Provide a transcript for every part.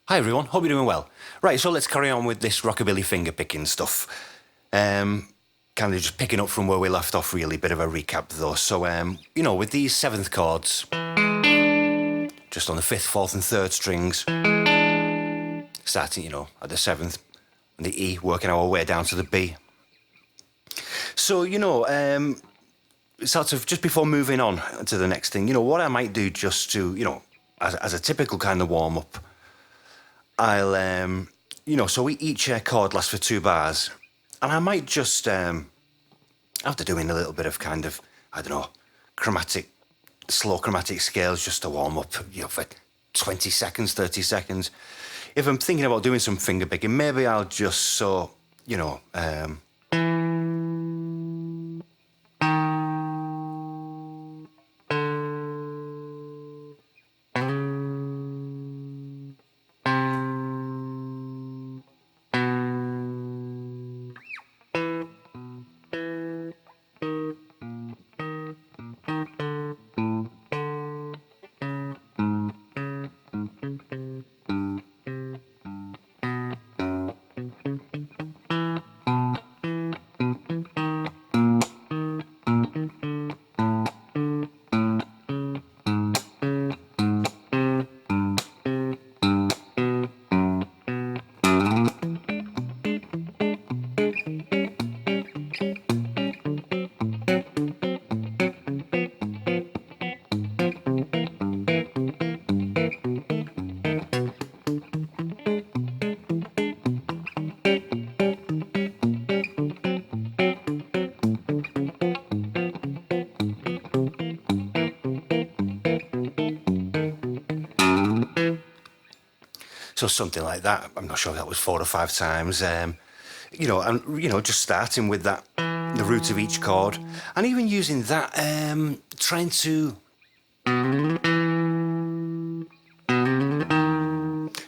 Hi everyone, hope you're doing well. Right, so let's carry on with this rockabilly fingerpicking stuff. Kind of just picking up from where we left off, really, bit of a recap though. So, with these seventh chords, just on the fifth, fourth and third strings, starting, at the seventh and the E, working our way down to the B. So, sort of just before moving on to the next thing, what I might do just to, as a typical kind of warm-up, I'll, so each chord lasts for 2 bars, and I might just, after doing a little bit of kind of, slow chromatic scales just to warm up, for 20 seconds, 30 seconds. If I'm thinking about doing some finger picking, maybe I'll just, So something like that. I'm not sure if that was 4 or 5 times. Just starting with that, the root of each chord, and even using that, trying to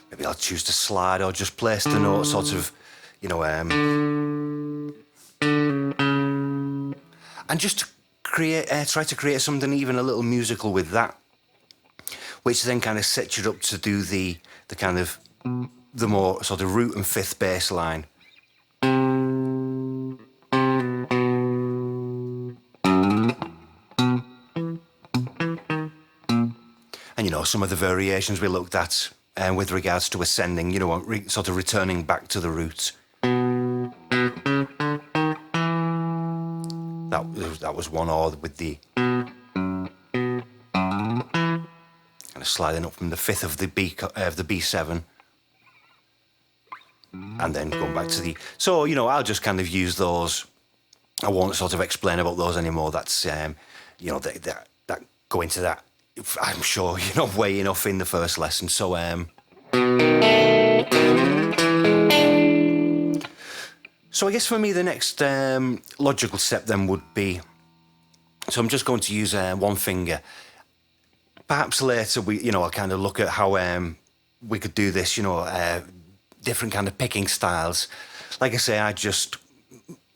maybe I'll choose to slide or just place the note, sort of, and just to try to create something even a little musical with that, which then kind of sets you up to do the kind of the more sort of root and fifth bass line. And some of the variations we looked at with regards to ascending, sort of returning back to the roots. That was one, or with the kind of sliding up from the fifth of the B7, and then going back to the. So I'll just kind of use those. I won't sort of explain about those anymore. That's that go into that. I'm sure way enough in the first lesson. So So I guess for me the next logical step then would be. So I'm just going to use one finger. Perhaps later I'll kind of look at how we could do this. Different kind of picking styles. Like I say, I just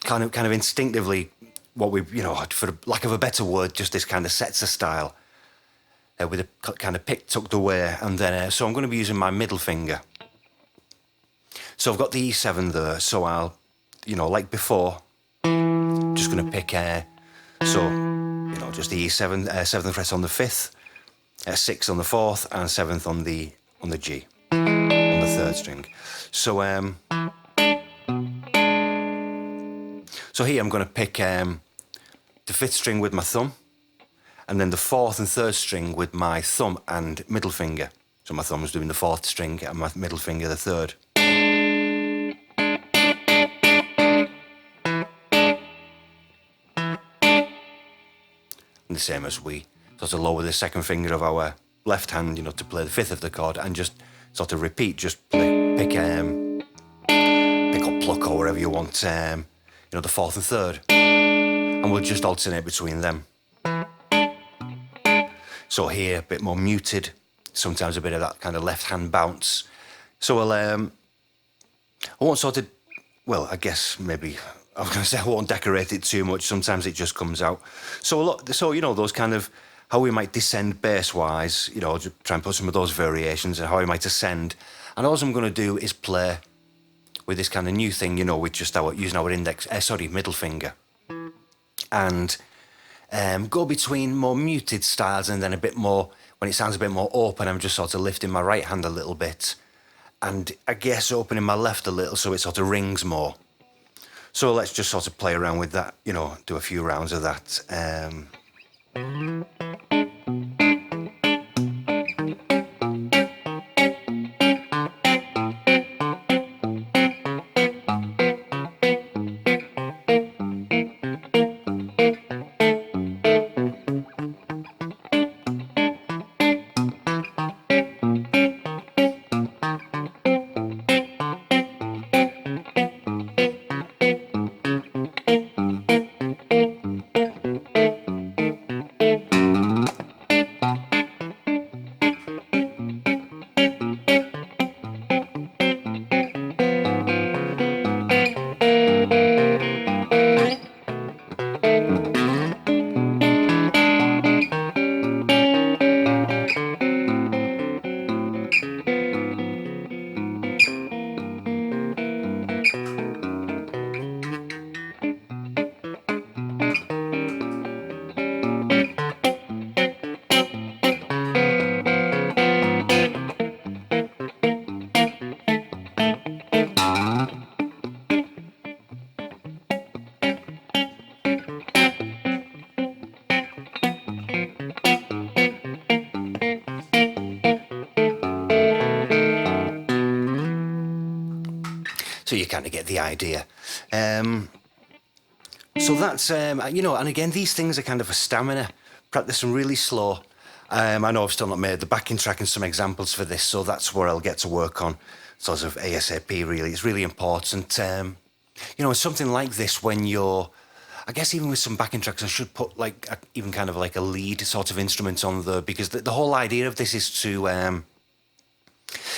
kind of instinctively, what we for lack of a better word, just this kind of sets a style with a kind of pick tucked away, and then so I'm going to be using my middle finger. So I've got the E7 there, so I'll like before, just going to pick just the E7, 7th fret on the 5th, 6th on the 4th, and 7th on the G, on the 3rd string. So so here I'm going to pick the 5th string with my thumb, and then the 4th and 3rd string with my thumb and middle finger. So my thumb's doing the 4th string and my middle finger the 3rd. And the same as we sort of lower the 2nd finger of our left hand, to play the 5th of the chord, and just sort of repeat, just pick or pluck or whatever you want, the 4th and 3rd, and we'll just alternate between them. So here, a bit more muted, sometimes a bit of that kind of left hand bounce. So I won't sort of, I guess maybe I was going to say I won't decorate it too much. Sometimes it just comes out. So those kind of how we might descend bass-wise, you know, just try and put some of those variations and how we might ascend. And all I'm going to do is play with this kind of new thing, you know, with just using our middle finger. And go between more muted styles and then a bit more, when it sounds a bit more open, I'm just sort of lifting my right hand a little bit. And I guess opening my left a little so it sort of rings more. So let's just sort of play around with that, you know, do a few rounds of that. So you kind of get the idea. So that's, you know, and again, these things are kind of a stamina. Practice them really slow. I know I've still not made the backing track and some examples for this, so that's where I'll get to work on sort of ASAP, really. It's really important. You know, something like this when you're, I guess even with some backing tracks, I should put like even kind of like a lead sort of instrument on there, because the whole idea of this is to,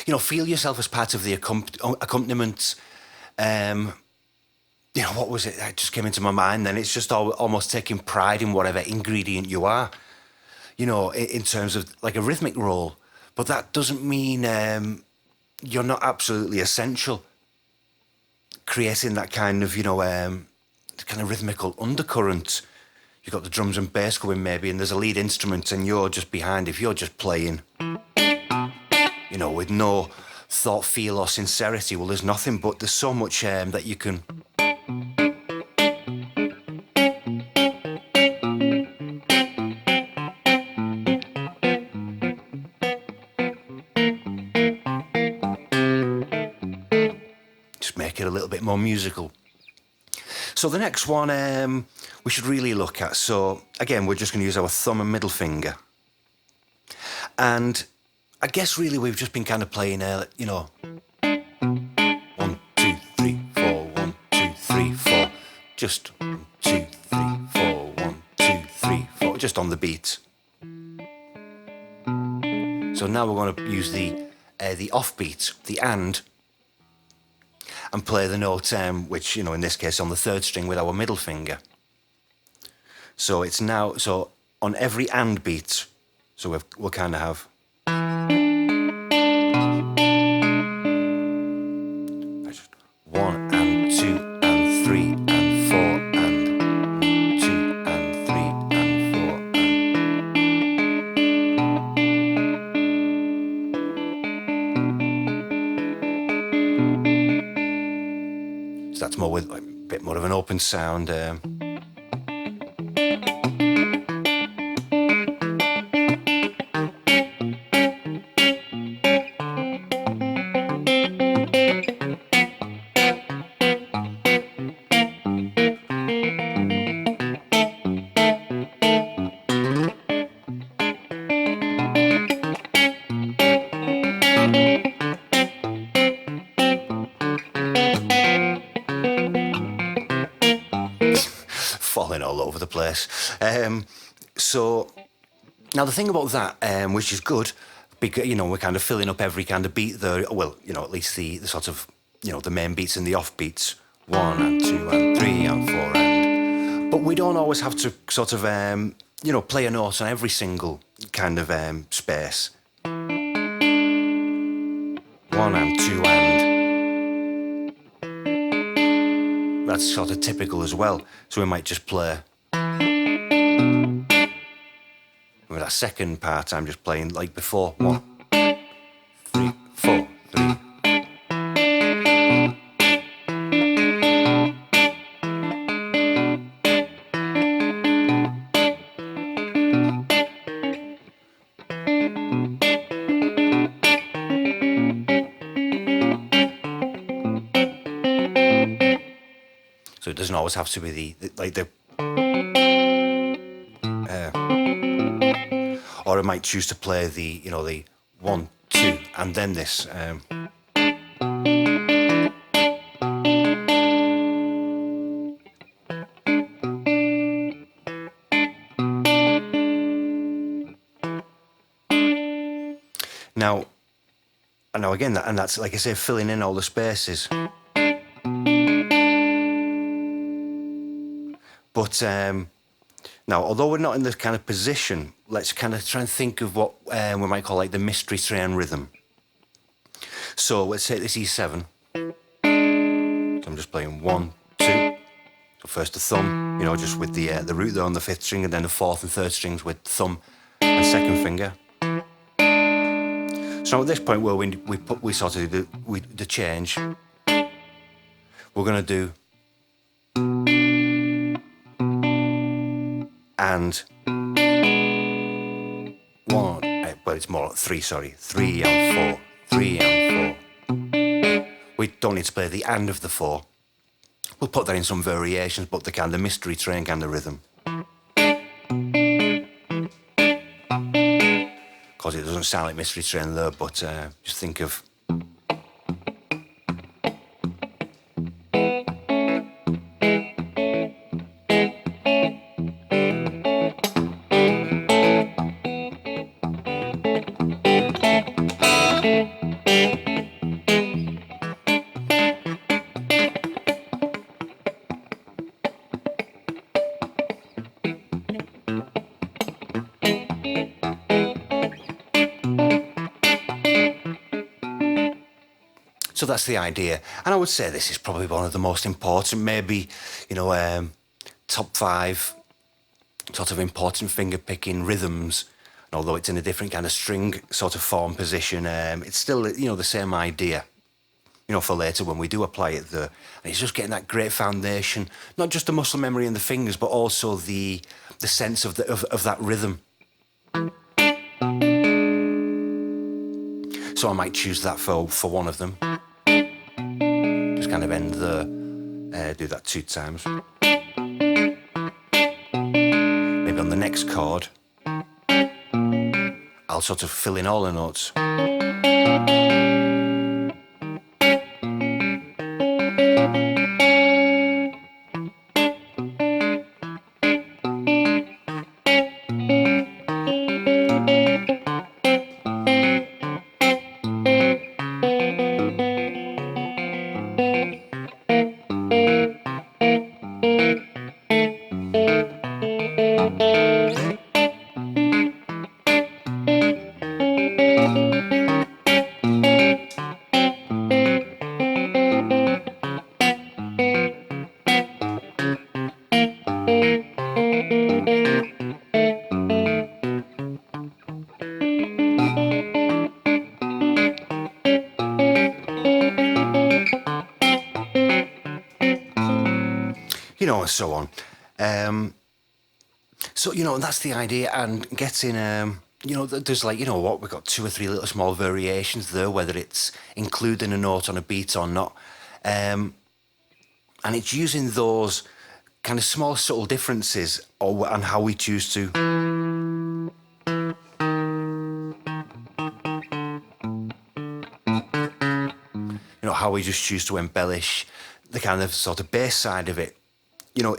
you know, feel yourself as part of the accompaniment. You know, what was it? It just came into my mind then. It's just almost taking pride in whatever ingredient you are, you know, in terms of like a rhythmic role. But that doesn't mean you're not absolutely essential. Creating that kind of, you know, kind of rhythmical undercurrent. You've got the drums and bass going maybe, and there's a lead instrument and you're just behind. If you're just playing, you know, with no thought, feel or sincerity, well, there's nothing, but there's so much that you can... just make it a little bit more musical. So the next one we should really look at. So again, we're just going to use our thumb and middle finger. And I guess really we've just been kind of playing, you know, 1, 2, 3, 4, 1, 2, 3, 4. Just 1, 2, 3, 4, 1, 2, 3, 4, just on the beat. So now we're going to use the offbeat, the and play the note, which, you know, in this case on the third string with our middle finger. So it's now, so on every and beat, so we'll kind of have... one and two and three and four and 2 and 3 and 4 and... So that's more with like, a bit more of an open sound. Falling all over the place. So now the thing about that, which is good, because, you know, we're kind of filling up every kind of beat there. Well, you know, at least the sort of, you know, the main beats and the off beats. 1 and 2 and 3 and 4 and... But we don't always have to sort of play a note on every single kind of space. 1 and 2 and. That's sort of typical as well. So we might just play. With that second part, I'm just playing like before. 1, 3, 4, 3. So it doesn't always have to be the or I might choose to play the 1, 2, and then this. Now, again, that's like I say, filling in all the spaces. But now, although we're not in this kind of position, let's kind of try and think of what we might call like the mystery train rhythm. So let's take this E7. So I'm just playing 1, 2. So first the thumb, just with the root there on the 5th string, and then the 4th and 3rd strings with thumb and 2nd finger. So at this point where we sort of do the change, we're going to do and 1, but it's more like 3, sorry, 3 and 4, 3 and 4. We don't need to play the and of the 4. We'll put that in some variations, but the kind of mystery train kind of rhythm. Because it doesn't sound like mystery train there, but just think of. So that's the idea. And I would say this is probably one of the most important, maybe, top 5 sort of important finger-picking rhythms. And although it's in a different kind of string sort of form position, it's still, the same idea, for later when we do apply it there. And it's just getting that great foundation, not just the muscle memory in the fingers, but also the sense of that rhythm. So I might choose that for one of them. Just kind of end the, do that 2 times. Maybe on the next chord, I'll sort of fill in all the notes. And so on. So, that's the idea. And getting, there's like, what, we've got 2 or 3 little small variations there, whether it's including a note on a beat or not. And it's using those kind of small, subtle differences and how we choose to. How we just choose to embellish the kind of sort of bass side of it.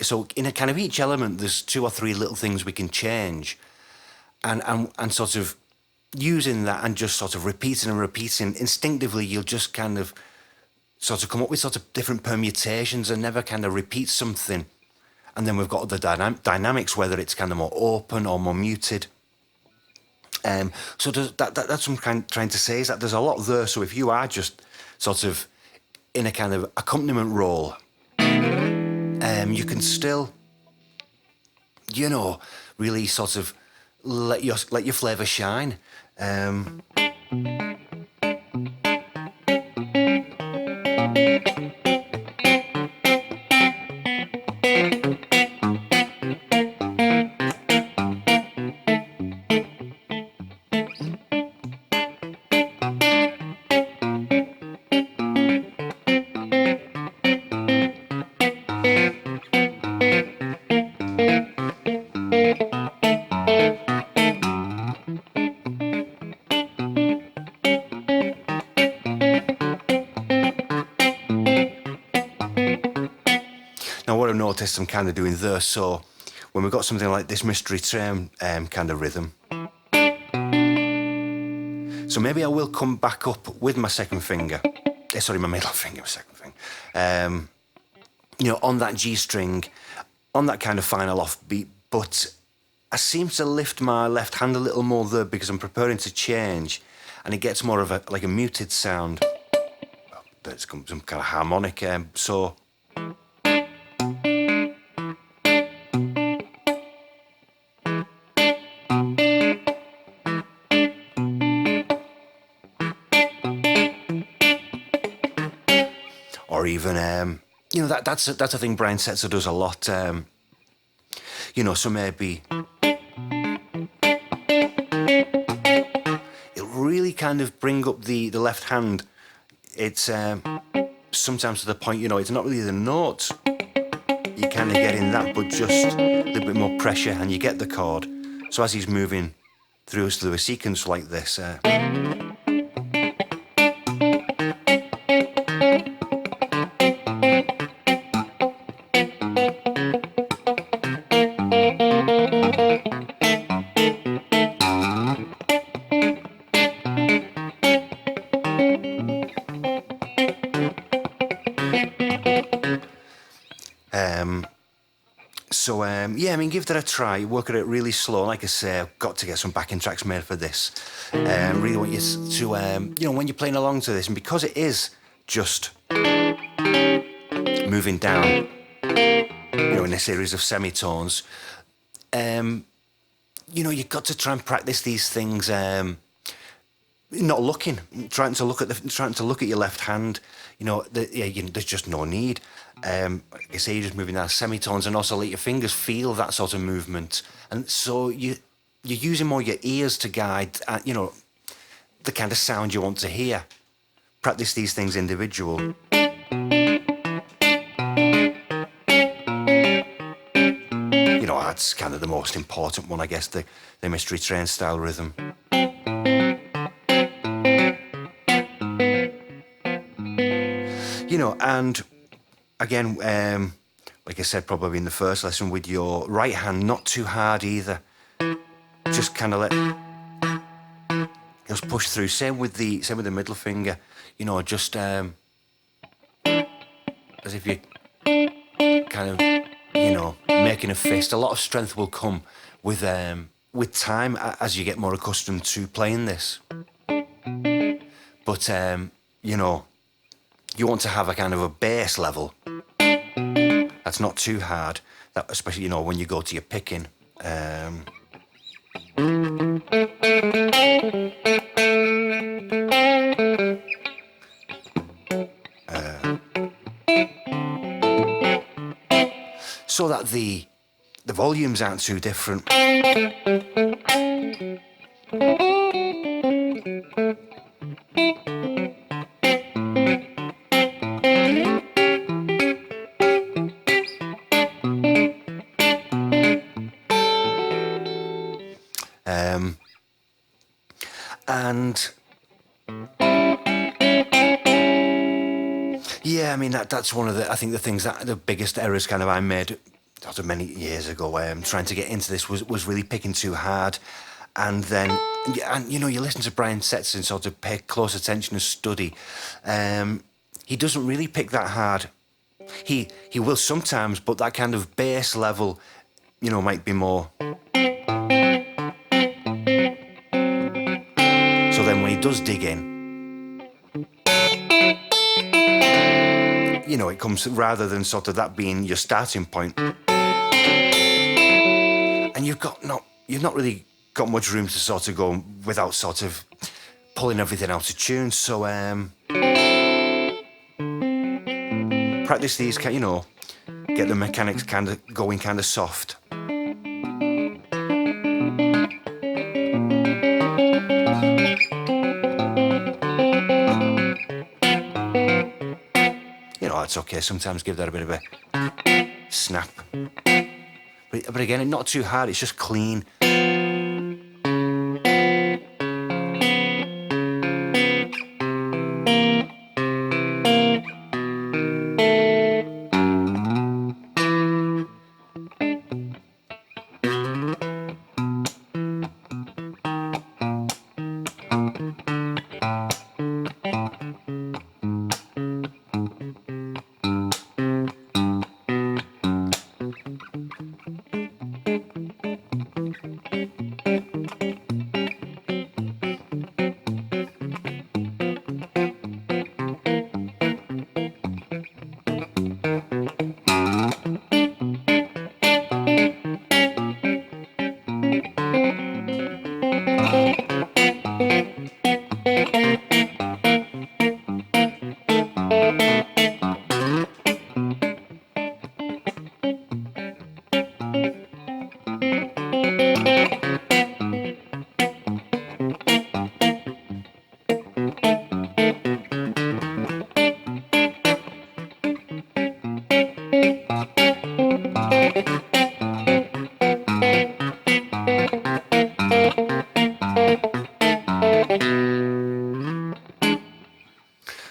So in a kind of each element, there's 2 or 3 little things we can change, and sort of using that and just sort of repeating and repeating. Instinctively, you'll just kind of sort of come up with sort of different permutations and never kind of repeat something. And then we've got the dynamics, whether it's kind of more open or more muted. So that's what I'm trying to say, is that there's a lot there. So if you are just sort of in a kind of accompaniment role, you can still, you know, really sort of let your flavour shine. Now, what I've noticed I'm kind of doing there, so when we've got something like this mystery train kind of rhythm, so maybe I will come back up with my second finger, my middle finger, my second finger, you know, on that G string, on that kind of final offbeat, but I seem to lift my left hand a little more there because I'm preparing to change, and it gets more of a like a muted sound. Well, there's some kind of harmonic, so. Or even, you know, that's a thing Brian Setzer does a lot. You know, so maybe it'll really kind of bring up the left hand. It's sometimes to the point, you know, it's not really the notes. You kind of get in that, but just a little bit more pressure, and you get the chord. So as he's moving through a sequence like this. Yeah, I mean, give that a try. Work at it really slow. Like I say, I've got to get some backing tracks made for this. Really want you to, you know, when you're playing along to this, and because it is just moving down, you know, in a series of semitones, you know, you've got to try and practice these things. Not looking, trying to look at your left hand. You know, there's just no need. Like I say, you're just moving down semitones, and also let your fingers feel that sort of movement. And so you're using more your ears to guide, you know, the kind of sound you want to hear. Practice these things individual. You know, that's kind of the most important one, I guess, the mystery train style rhythm. You know, and again, like I said, probably in the first lesson, with your right hand, not too hard either. Just kind of just push through. Same with the middle finger. You know, just as if you kind of, you know, making a fist. A lot of strength will come with time as you get more accustomed to playing this. But you know, you want to have a kind of a bass level that's not too hard. That, especially, you know, when you go to your picking. So that the volumes aren't too different. And yeah, I mean that's one of the things that the biggest errors kind of I made after many years ago, trying to get into this was really picking too hard, and you know, you listen to Brian Setzer and sort of pay close attention and study. He doesn't really pick that hard He will sometimes, but that kind of bass level, might be more. So then when he does dig in, it comes, rather than sort of that being your starting point, and you've not really got much room to sort of go without sort of pulling everything out of tune. So practice these, get the mechanics kind of going kind of soft. That's okay. Sometimes give that a bit of a snap. But again, not too hard, it's just clean.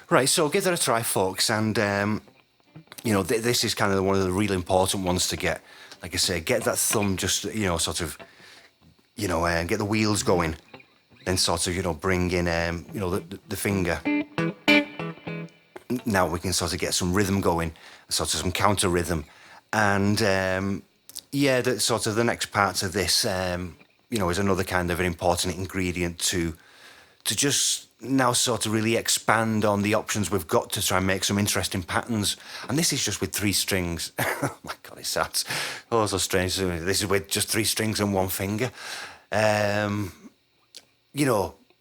Right, so give that a try, folks, and this is kind of one of the real important ones to get. Like I say, get that thumb just, sort of, get the wheels going, then sort of, bring in, the finger. Now we can sort of get some rhythm going, sort of some counter rhythm, and that sort of the next part of this, is another kind of an important ingredient to just now sort of really expand on the options we've got to try and make some interesting patterns. And this is just with 3 strings. Oh my God, it sounds so strange. This is with just 3 strings and 1 finger. When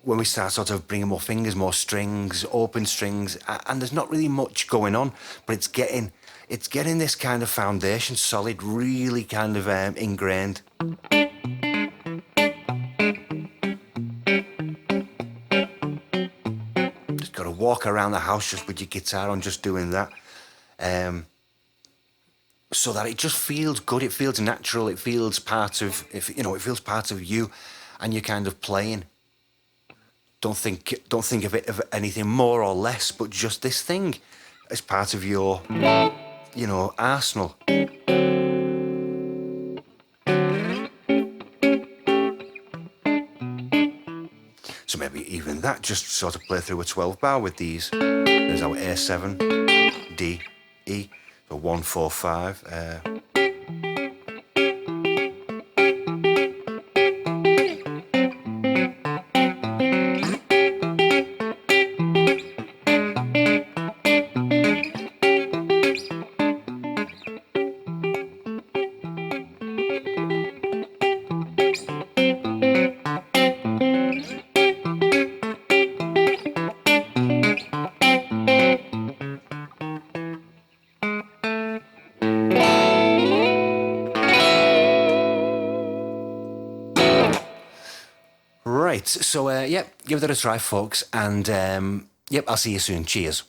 we start sort of bringing more fingers, more strings, open strings, and there's not really much going on, but it's getting this kind of foundation solid, really kind of ingrained. Walk around the house just with your guitar on, just doing that, so that it just feels good. It feels natural. It feels part of, it feels part of you, and you're kind of playing. Don't think of it of anything more or less, but just this thing as part of your, arsenal. So maybe even that, just sort of play through a 12 bar with these. There's our A7, D, E, so 1, 4, 5. Right, so give that a try, folks, and I'll see you soon. Cheers.